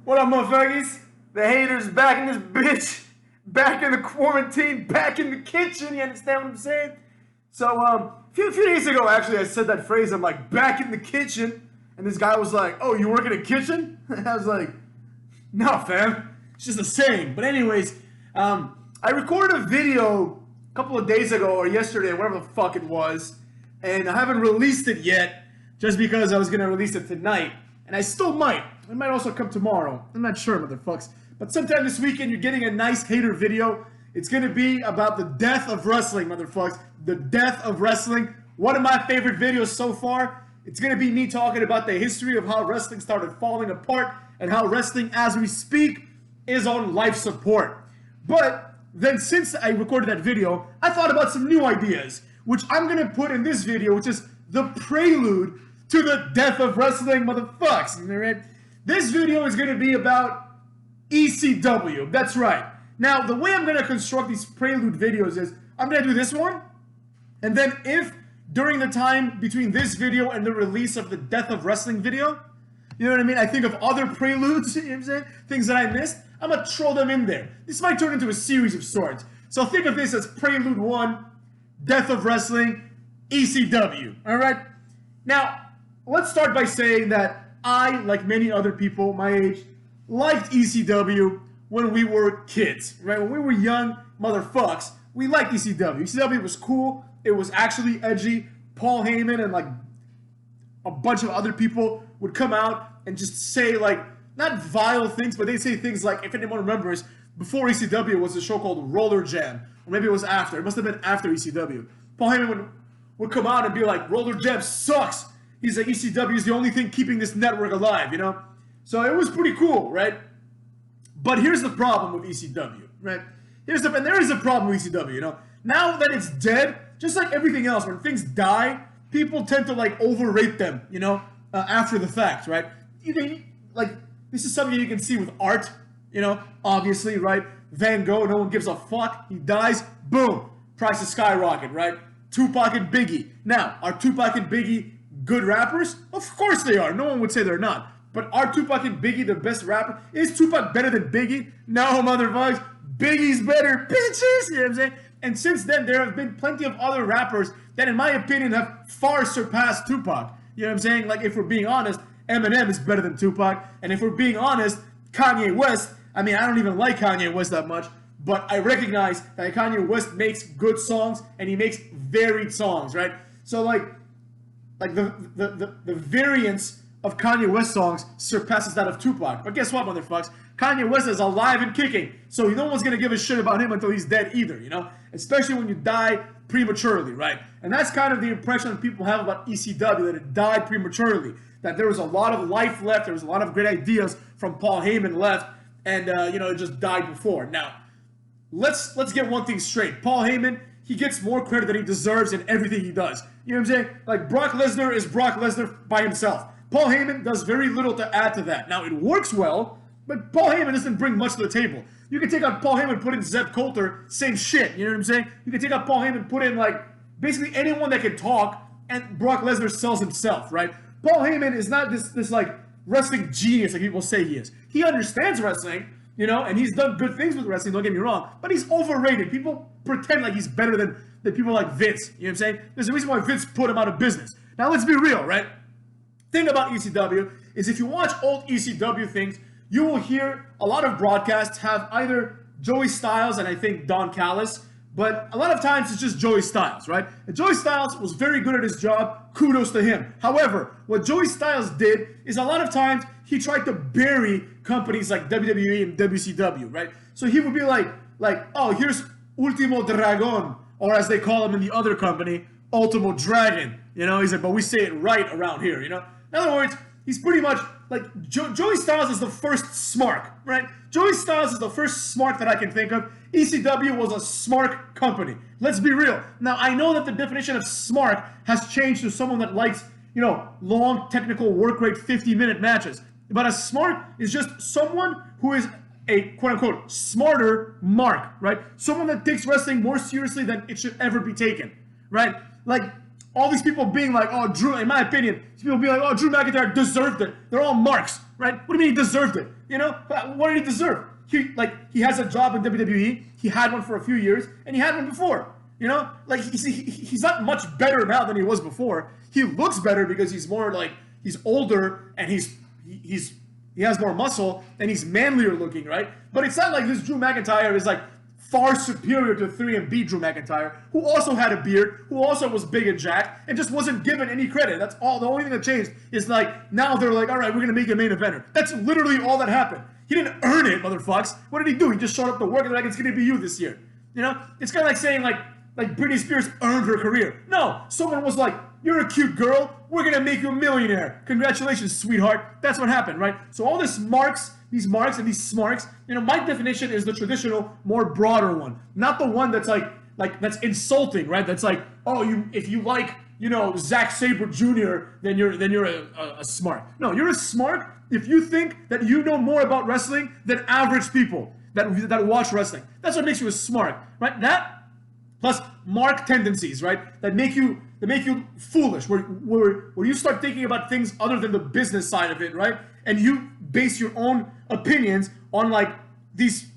What up, motherfuckers? The haters back in this bitch. Back in the quarantine, back in the kitchen. You understand what I'm saying? So, a few days ago, actually, I said that phrase. I'm like, back in the kitchen. And this guy was like, oh, you work in a kitchen? And I was like, no, fam. It's just a saying. But anyways, I recorded a video a couple of days ago or yesterday, whatever the fuck it was. And I haven't released it yet just because I was going to release it tonight. And I still might. It might also come tomorrow. I'm not sure, motherfucks. But sometime this weekend, you're getting a nice hater video. It's going to be about the death of wrestling, motherfucks. The death of wrestling. One of my favorite videos so far. It's going to be me talking about the history of how wrestling started falling apart and how wrestling, as we speak, is on life support. But then since I recorded that video, I thought about some new ideas, which I'm going to put in this video, which is the prelude to the death of wrestling, motherfucks. All right? This video is going to be about ECW. That's right. Now, the way I'm going to construct these prelude videos is I'm going to do this one, and then if during the time between this video and the release of the death of wrestling video, you know what I mean? I think of other preludes, you know what I'm saying? Things that I missed, I'm going to throw them in there. This might turn into a series of sorts. So think of this as Prelude 1, Death of Wrestling, ECW. All right? Now, let's start by saying that I, like many other people my age, liked ECW when we were kids, right? When we were young motherfucks, we liked ECW. ECW was cool. It was actually edgy. Paul Heyman and like a bunch of other people would come out and just say like, not vile things, but they'd say things like, if anyone remembers, before ECW was a show called Roller Jam, or maybe it was after. It must have been after ECW. Paul Heyman would come out and be like, Roller Jam sucks. He's like, ECW is the only thing keeping this network alive, you know? So it was pretty cool, right? But here's the problem with ECW, right? And there is a problem with ECW, you know? Now that it's dead, just like everything else, when things die, people tend to like overrate them, you know, after the fact, right? Like, this is something you can see with art, you know, obviously, right? Van Gogh, no one gives a fuck. He dies, boom, prices skyrocket, right? Tupac and Biggie. Now, are Tupac and Biggie good rappers? Of course they are. No one would say they're not. But are Tupac and Biggie the best rapper? Is Tupac better than Biggie? No, motherfuckers. Biggie's better, bitches. You know what I'm saying? And since then, there have been plenty of other rappers that, in my opinion, have far surpassed Tupac. You know what I'm saying? Like, if we're being honest, Eminem is better than Tupac. And if we're being honest, Kanye West, I mean, I don't even like Kanye West that much, but I recognize that Kanye West makes good songs and he makes varied songs, right? So, like the variance of Kanye West songs surpasses that of Tupac. But guess what, motherfuckers? Kanye West is alive and kicking, so no one's gonna give a shit about him until he's dead either, you know? Especially when you die prematurely, right? And that's kind of the impression that people have about ECW, that it died prematurely, that there was a lot of life left, there was a lot of great ideas from Paul Heyman left, and you know, it just died before. Now, let's get one thing straight. Paul Heyman, he gets more credit than he deserves in everything he does. You know what I'm saying? Like, Brock Lesnar is Brock Lesnar by himself. Paul Heyman does very little to add to that. Now, it works well, but Paul Heyman doesn't bring much to the table. You can take out Paul Heyman, put in Zeb Coulter, same shit. You know what I'm saying? You can take out Paul Heyman, put in, like, basically anyone that can talk, and Brock Lesnar sells himself, right? Paul Heyman is not this like, wrestling genius like people say he is. He understands wrestling, you know, and he's done good things with wrestling, don't get me wrong, but he's overrated. People pretend like he's better than people like Vince, you know what I'm saying? There's a reason why Vince put him out of business. Now, let's be real, right? Thing about ECW is if you watch old ECW things, you will hear a lot of broadcasts have either Joey Styles and I think Don Callis, but a lot of times it's just Joey Styles, right? And Joey Styles was very good at his job. Kudos to him. However, what Joey Styles did is a lot of times he tried to bury companies like WWE and WCW, right? So he would be like, oh, here's Ultimo Dragon, or as they call him in the other company, Ultimo Dragon. You know, he's like, but we say it right around here, you know? In other words, he's pretty much like Joey Styles is the first smark, right? Joey Styles is the first smark that I can think of. ECW was a smark company. Let's be real. Now, I know that the definition of smark has changed to someone that likes, you know, long technical work rate 50-minute matches. But a smart is just someone who is a quote-unquote smarter mark, right? Someone that takes wrestling more seriously than it should ever be taken, right? Like, all these people being like, oh, Drew, in my opinion, people being like, oh, Drew McIntyre deserved it. They're all marks, right? right? What do you mean he deserved it? You know, what did he deserve? He has a job in WWE. He had one for a few years, and he had one before. You know, like he's not much better now than he was before. He looks better because he's more like he's older and he has more muscle and he's manlier looking, right? But it's not like this Drew McIntyre is like far superior to 3MB Drew McIntyre, who also had a beard, who also was big and jacked, and just wasn't given any credit. That's all. The only thing that changed is like now they're like, all right, we're gonna make a main eventer. That's literally all that happened. He didn't earn it, motherfucks. What did he do? He just showed up to work and like it's gonna be you this year. You know, it's kind of like saying like Britney Spears earned her career. No, someone was like, you're a cute girl, we're gonna make you a millionaire. Congratulations, sweetheart. That's what happened, right? So all these marks and these smarks, you know, my definition is the traditional, more broader one. Not the one that's like that's insulting, right? That's like, oh, if you like, you know, Zack Sabre Jr., then you're a smart. No, you're a smart if you think that you know more about wrestling than average people that watch wrestling. That's what makes you a smart, right? That plus mark tendencies, right? That make you foolish, where you start thinking about things other than the business side of it, right? And you base your own opinions on like these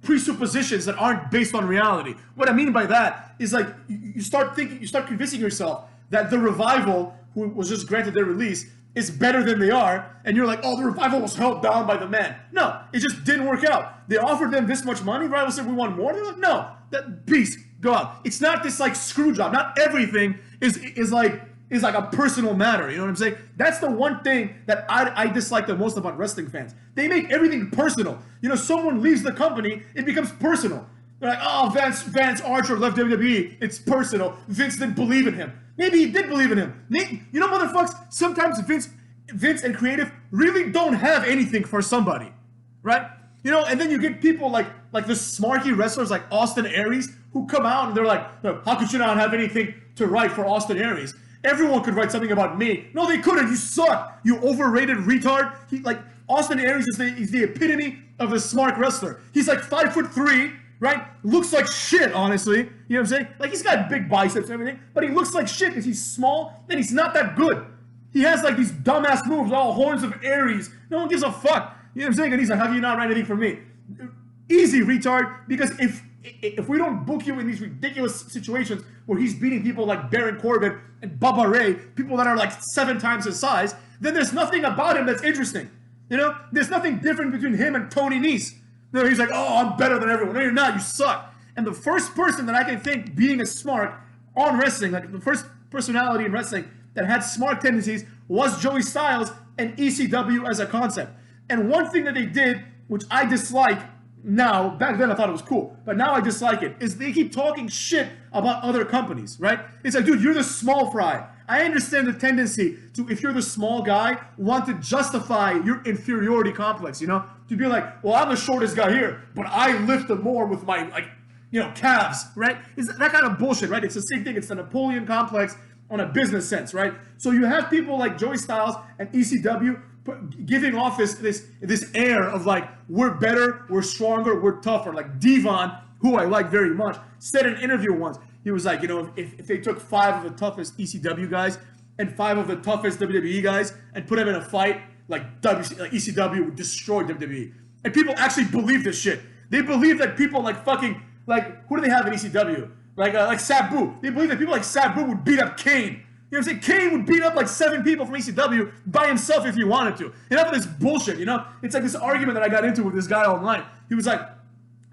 presuppositions that aren't based on reality. What I mean by that is like you start convincing yourself that the Revival, who was just granted their release, is better than they are, and you're like, oh, the Revival was held down by the man. No, it just didn't work out. They offered them this much money. Revival said, we want more. They're like, no, that beast, go out. It's not this like screw job. Not everything is like a personal matter. You know what I'm saying? That's the one thing that I dislike the most about wrestling fans. They make everything personal. You know, someone leaves the company, it becomes personal. They're like, oh, Vance Archer left WWE. It's personal. Vince didn't believe in him. Maybe he did believe in him. You know, motherfuckers, sometimes Vince and creative really don't have anything for somebody, right? You know, and then you get people like the smarky wrestlers like Austin Aries who come out and they're like, how could you not have anything to write for Austin Aries? Everyone could write something about me. No, they couldn't. You suck. You overrated retard. Austin Aries is the epitome of the smart wrestler. He's like 5'3", right? Looks like shit, honestly. You know what I'm saying? Like, he's got big biceps and everything, but he looks like shit because he's small and he's not that good. He has like these dumbass moves, all horns of Aries. No one gives a fuck. You know what I'm saying? And he's like, how can you not write anything for me? Easy, retard, because if we don't book you in these ridiculous situations where he's beating people like Baron Corbin and Bubba Ray, people that are like 7 times his size, then there's nothing about him that's interesting. You know? There's nothing different between him and Tony Nese. You know, he's like, oh, I'm better than everyone. No, you're not. You suck. And the first person that I can think being a smart on wrestling, like the first personality in wrestling that had smart tendencies was Joey Styles and ECW as a concept. And one thing that they did, which I dislike now, back then I thought it was cool, but now I dislike it, is they keep talking shit about other companies, right? It's like, dude, you're the small fry. I understand the tendency to, if you're the small guy, want to justify your inferiority complex, you know? To be like, well, I'm the shortest guy here, but I lift more with my, like, you know, calves, right? It's that kind of bullshit, right? It's the same thing. It's the Napoleon complex on a business sense, right? So you have people like Joey Styles and ECW giving off this air of like, we're better, we're stronger, we're tougher. Like Devon, who I like very much, said in an interview once, he was like, you know, if they took 5 of the toughest ECW guys and 5 of the toughest WWE guys and put them in a fight, like ECW would destroy WWE. And people actually believe this shit. They believe that people like fucking, like, who do they have in ECW? Like Sabu. They believe that people like Sabu would beat up Kane. You know what I'm saying? Kane would beat up like 7 people from ECW by himself if he wanted to. Enough of this bullshit, you know? It's like this argument that I got into with this guy online. He was like,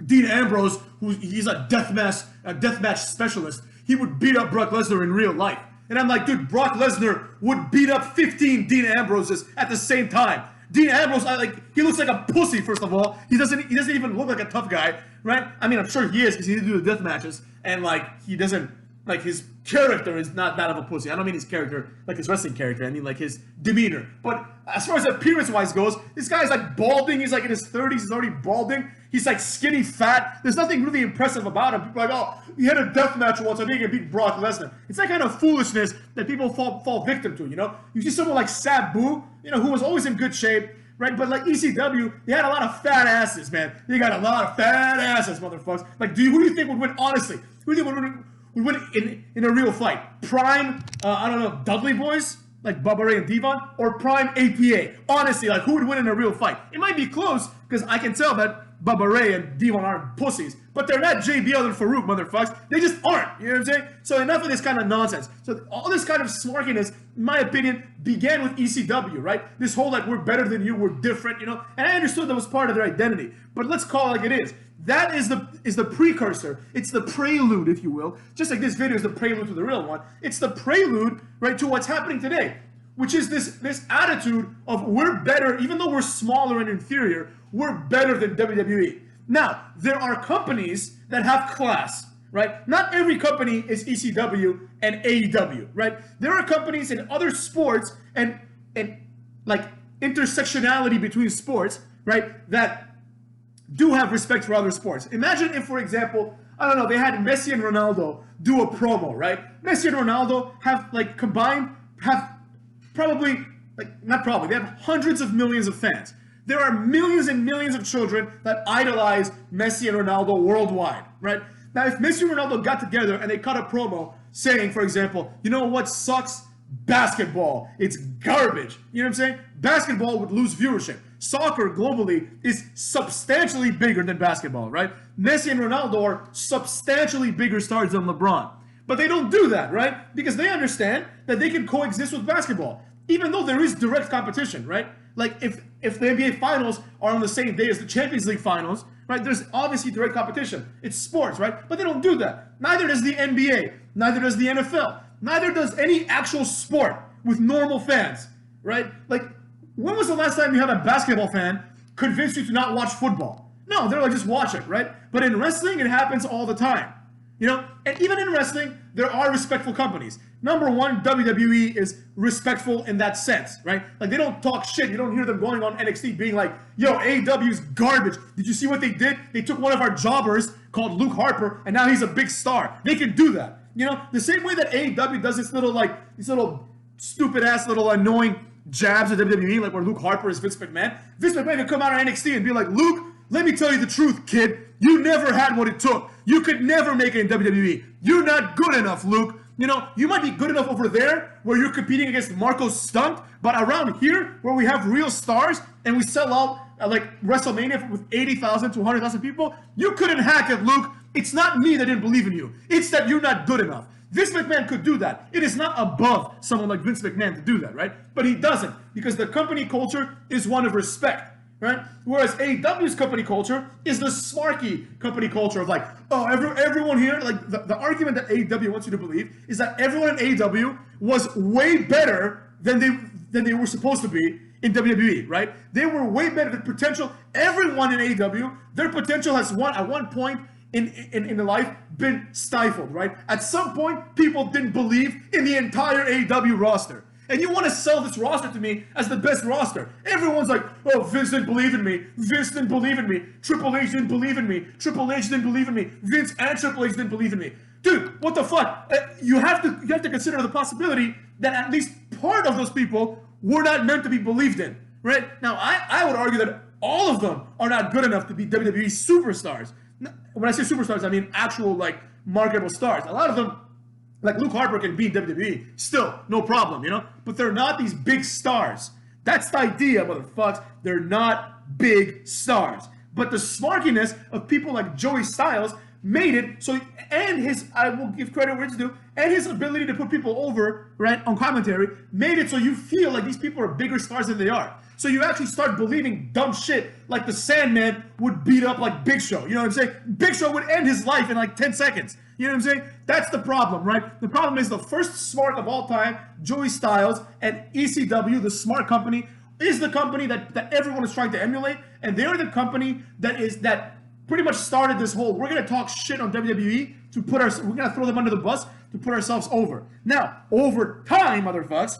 Dean Ambrose, he's a deathmatch specialist, he would beat up Brock Lesnar in real life. And I'm like, dude, Brock Lesnar would beat up 15 Dean Ambroses at the same time. Dean Ambrose, he looks like a pussy, first of all. He doesn't even look like a tough guy, right? I mean, I'm sure he is because he didn't do the death matches, and like he doesn't, like his character is not that of a pussy. I don't mean his character like his wrestling character. I mean like his demeanor. But as far as appearance-wise goes, this guy's like balding. He's like in his 30s. He's already balding. He's like skinny, fat. There's nothing really impressive about him. People are like, oh, he had a death match once. I think he can beat Brock Lesnar. It's that kind of foolishness that people fall victim to, you know? You see someone like Sabu, you know, who was always in good shape, right? But like ECW, they had a lot of fat asses, man. They got a lot of fat asses, motherfuckers. Like, who do you think would win, honestly? Who do you think would win in a real fight? Prime, I don't know, Dudley Boys? like Bubba Ray and Devon, or Prime APA. Honestly, like who would win in a real fight? It might be close because I can tell that Bubba Ray and Devon aren't pussies, but they're not JBL and Farouk, motherfuckers. They just aren't. You know what I'm saying? So enough of this kind of nonsense. So all this kind of smarkiness, in my opinion, began with ECW, right? This whole like we're better than you, we're different, you know. And I understood that was part of their identity, but let's call it like it is. That is the precursor. It's the prelude, if you will. Just like this video is the prelude to the real one. It's the prelude, right, to what's happening today, which is this attitude of we're better, even though we're smaller and inferior, we're better than WWE. Now, there are companies that have class, right? Not every company is ECW and AEW, right? There are companies in other sports and like intersectionality between sports, right, that do have respect for other sports. Imagine if, for example, I don't know, they had Messi and Ronaldo do a promo, right? Messi and Ronaldo have like combined, have probably, like not probably, they have hundreds of millions of fans. There are millions and millions of children that idolize Messi and Ronaldo worldwide, right? Now, if Messi and Ronaldo got together and they cut a promo saying, for example, you know what sucks? Basketball. It's garbage. You know what I'm saying? Basketball would lose viewership. Soccer globally is substantially bigger than basketball, right? Messi and Ronaldo are substantially bigger stars than LeBron. But they don't do that, right? Because they understand that they can coexist with basketball, even though there is direct competition, right? Like if the NBA finals are on the same day as the Champions League finals, right? There's obviously direct competition. It's sports, right? But they don't do that. Neither does the NBA. Neither does the NFL. Neither does any actual sport with normal fans, right? Like, when was the last time you had a basketball fan convince you to not watch football? No, they're like, just watch it, right? But in wrestling, it happens all the time. You know, and even in wrestling, there are respectful companies. Number one, WWE is respectful in that sense, right? Like, they don't talk shit. You don't hear them going on NXT being like, yo, AEW's garbage. Did you see what they did? They took one of our jobbers called Luke Harper, and now he's a big star. They can do that. You know, the same way that AEW does this little, like, these little stupid-ass little annoying jabs at WWE, like where Luke Harper is Vince McMahon. Vince McMahon could come out on NXT and be like, Luke, let me tell you the truth, kid. You never had what it took. You could never make it in WWE. You're not good enough, Luke. You know, you might be good enough over there where you're competing against Marco Stunt, but around here where we have real stars and we sell out like WrestleMania with 80,000 to 100,000 people, you couldn't hack it, Luke. It's not me that didn't believe in you. It's that you're not good enough. Vince McMahon could do that. It is not above someone like Vince McMahon to do that, right? But he doesn't, because the company culture is one of respect, right? Whereas AEW's company culture is the smarky company culture of like, oh, everyone here, like the argument that AEW wants you to believe is that everyone in AEW was way better than they were supposed to be in WWE, right? They were way better than potential. Everyone in AEW, their potential has at one point in their life been stifled, right? At some point, people didn't believe in the entire AEW roster. And you want to sell this roster to me as the best roster. Everyone's like, oh, Vince didn't believe in me. Vince didn't believe in me. Triple H didn't believe in me. Triple H didn't believe in me. Vince and Triple H didn't believe in me. Dude, what the fuck? You have to consider the possibility that at least part of those people were not meant to be believed in, right? Now, I would argue that all of them are not good enough to be WWE superstars. When I say superstars, I mean actual, like, marketable stars. A lot of them, like Luke Harper, can beat WWE. Still, no problem, you know? But they're not these big stars. That's the idea, motherfuckers. They're not big stars. But the smarkiness of people like Joey Styles made it so, and his, I will give credit where it's due, and his ability to put people over, right, on commentary, made it so you feel like these people are bigger stars than they are. So you actually start believing dumb shit like the Sandman would beat up like Big Show. You know what I'm saying? Big Show would end his life in like 10 seconds. You know what I'm saying? That's the problem, right? The problem is the first smart of all time, Joey Styles, and ECW, the smart company, is the company that everyone is trying to emulate. And they're the company that pretty much started this whole, we're going to talk shit on WWE we're going to throw them under the bus to put ourselves over. Now, over time, motherfuckers,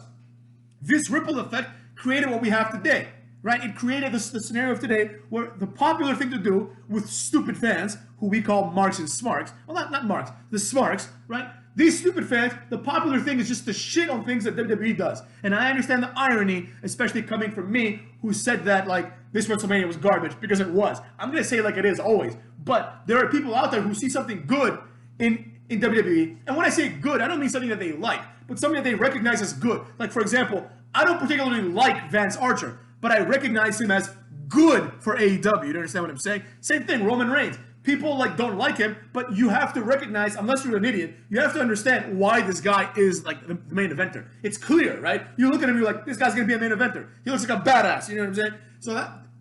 this ripple effect created what we have today, right? It created the scenario of today where the popular thing to do with stupid fans, who we call marks and smarks, well, not marks, the smarks, right? These stupid fans, the popular thing is just to shit on things that WWE does. And I understand the irony, especially coming from me, who said that, like, this WrestleMania was garbage, because it was. I'm going to say it like it is always. But there are people out there who see something good in WWE. And when I say good, I don't mean something that they like, but something that they recognize as good. Like, for example, I don't particularly like Vance Archer, but I recognize him as good for AEW. You understand what I'm saying? Same thing, Roman Reigns. People like don't like him, but you have to recognize, unless you're an idiot, you have to understand why this guy is like the main eventer. It's clear, right? You look at him, you're like, this guy's gonna be a main eventer. He looks like a badass. You know what I'm saying? So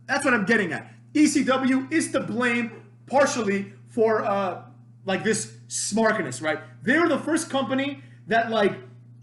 that's what I'm getting at. ECW is to blame partially for like this smarkiness, right? They were the first company that like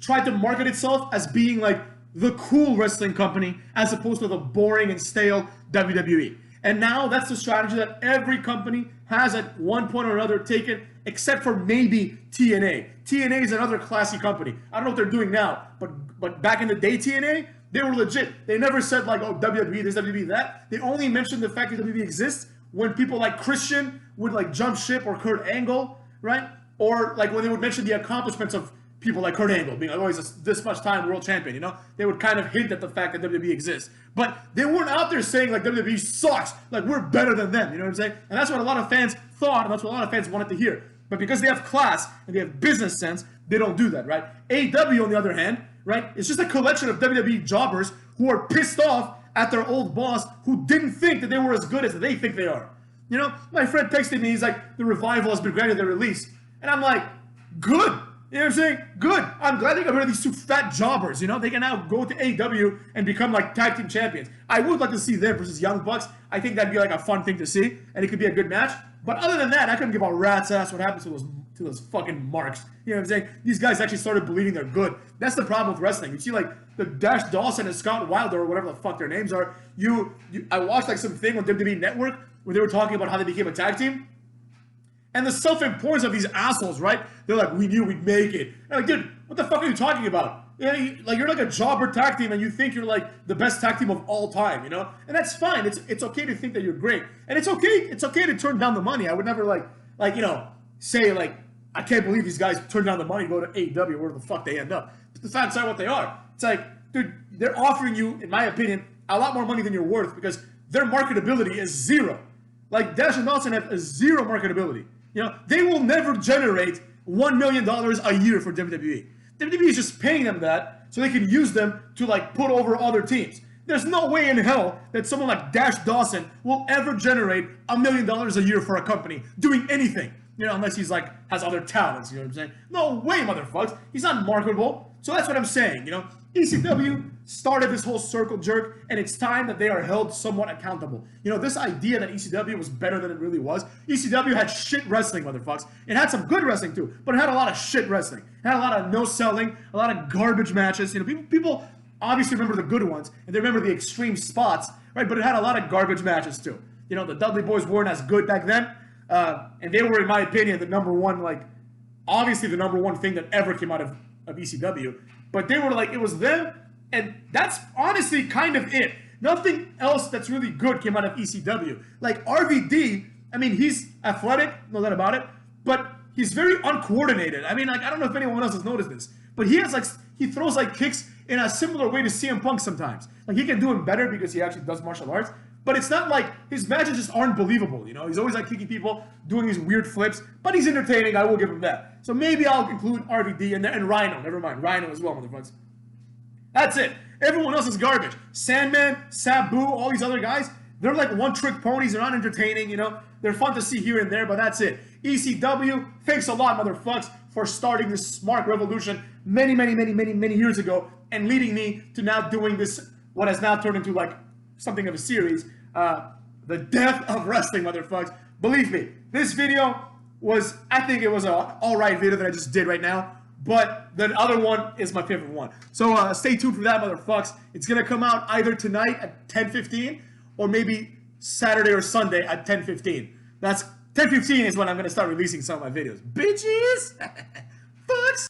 tried to market itself as being like the cool wrestling company as opposed to the boring and stale WWE. And now that's the strategy that every company has at one point or another taken, except for maybe TNA. TNA is another classy company. I don't know what they're doing now, but back in the day, TNA, they were legit. They never said like, oh, WWE this, WWE that. They only mentioned the fact that WWE exists when people like Christian would like jump ship, or Kurt Angle, right? Or like when they would mention the accomplishments of people like Kurt Angle being like, oh, he's this much time world champion, you know? They would kind of hint at the fact that WWE exists. But they weren't out there saying like WWE sucks, like we're better than them, you know what I'm saying? And that's what a lot of fans thought, and that's what a lot of fans wanted to hear. But because they have class and they have business sense, they don't do that, right? AEW, on the other hand, right, it's just a collection of WWE jobbers who are pissed off at their old boss who didn't think that they were as good as they think they are. You know, my friend texted me, he's like, the Revival has been granted their release. And I'm like, good. You know what I'm saying? Good. I'm glad they got rid of these two fat jobbers, you know? They can now go to AEW and become like tag team champions. I would like to see them versus Young Bucks. I think that'd be like a fun thing to see, and it could be a good match. But other than that, I couldn't give a rat's ass what happens to those fucking marks. You know what I'm saying? These guys actually started believing they're good. That's the problem with wrestling. You see like the Dash Dawson and Scott Wilder, or whatever the fuck their names are. I watched like some thing on WWE Network where they were talking about how they became a tag team. And the self-importance of these assholes, right? They're like, we knew we'd make it. And I'm like, dude, what the fuck are you talking about? You know, you're like a jobber tag team, and you think you're like the best tag team of all time, you know? And that's fine. It's okay to think that you're great, and it's okay to turn down the money. I would never like you know, say like, I can't believe these guys turned down the money to go to AEW, where the fuck they end up. But the facts are what they are. It's like, dude, they're offering you, in my opinion, a lot more money than you're worth, because their marketability is zero. Like Dash and Dawson have a zero marketability. You know, they will never generate $1 million a year for WWE. WWE is just paying them that so they can use them to like put over other teams. There's no way in hell that someone like Dash Dawson will ever generate $1 million a year for a company doing anything. You know, unless he's like has other talents. You know what I'm saying? No way, motherfuckers. He's not marketable. So that's what I'm saying. You know, ECW started this whole circle jerk, and it's time that they are held somewhat accountable. You know, this idea that ECW was better than it really was. ECW had shit wrestling, motherfuckers. It had some good wrestling too, but it had a lot of shit wrestling. It had a lot of no selling, a lot of garbage matches. You know, people obviously remember the good ones, and they remember the extreme spots, right? But it had a lot of garbage matches too. You know, the Dudley Boys weren't as good back then, and they were, in my opinion, the number one, like, obviously the number one thing that ever came out of ECW. But they were like, it was them, and that's honestly kind of it. Nothing else that's really good came out of ECW. Like RVD, I mean, he's athletic, no doubt about it, but he's very uncoordinated. I mean, like, I don't know if anyone else has noticed this, but he throws like kicks in a similar way to CM Punk sometimes. Like, he can do it better because he actually does martial arts, but it's not like his matches just aren't believable, you know? He's always like kicking people, doing these weird flips, but he's entertaining, I will give him that. So maybe I'll include RVD and Rhino, never mind, Rhino as well, motherfuckers. That's it. Everyone else is garbage. Sandman, Sabu, all these other guys, they're like one-trick ponies, they're not entertaining, you know? They're fun to see here and there, but that's it. ECW, thanks a lot, motherfucks, for starting this smart revolution many years ago and leading me to now doing this, what has now turned into like something of a series, the death of wrestling, motherfuckers. Believe me, this video was, I think it was an alright video that I just did right now, but the other one is my favorite one. So stay tuned for that, motherfuckers. It's gonna come out either tonight at 10:15 or maybe Saturday or Sunday at 10:15. That's 10:15 is when I'm gonna start releasing some of my videos. Bitches! Fucks!